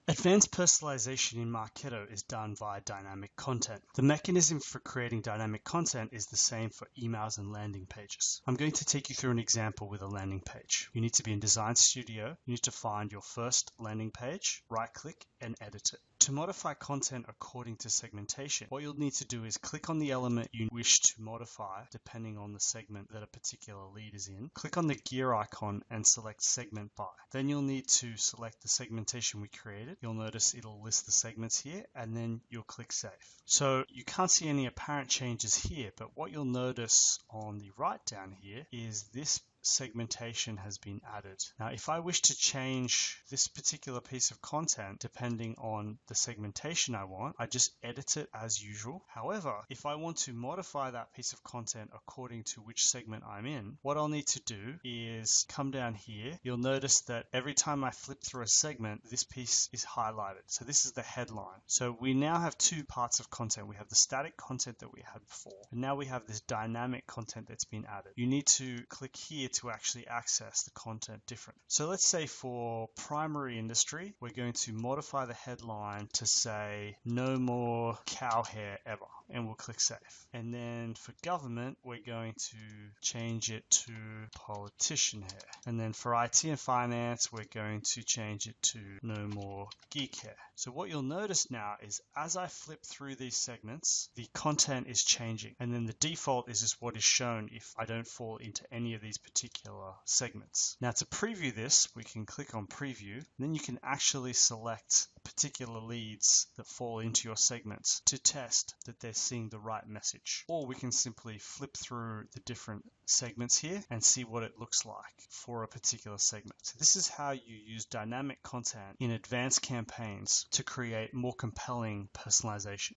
Advanced personalization in Marketo is done via dynamic content. The mechanism for creating dynamic content is the same for emails and landing pages. I'm going to take you through an example with a landing page. You need to be in Design Studio. You need to find your first landing page, right-click, and edit it. To modify content according to segmentation, what you'll need to do is click on the element you wish to modify depending on the segment that a particular lead is in. Click on the gear icon and select Segment By. Then you'll need to select the segmentation we created. You'll notice it'll list the segments here, and then you'll click Save. So you can't see any apparent changes here, but what you'll notice on the right down here is this segmentation has been added. Now, if I wish to change this particular piece of content depending on the segmentation I want, I just edit it as usual. However, if I want to modify that piece of content according to which segment I'm in, what I'll need to do is come down here. You'll notice that every time I flip through a segment, this piece is highlighted. So this is the headline. So we now have two parts of content. We have the static content that we had before, and now we have this dynamic content that's been added. You need to click here to actually access the content different. So let's say for primary industry, we're going to modify the headline to say no more cow hair ever, and we'll click Save. And then for government, we're going to change it to politician hair. And then for IT and finance, we're going to change it to no more geek hair. So what you'll notice now is as I flip through these segments, the content is changing. And then the default is just what is shown if I don't fall into any of these particular segments. Now to preview this, we can click on preview. And then you can actually select particular leads that fall into your segments to test that they're seeing the right message. Or we can simply flip through the different segments here and see what it looks like for a particular segment. So this is how you use dynamic content in advanced campaigns to create more compelling personalization.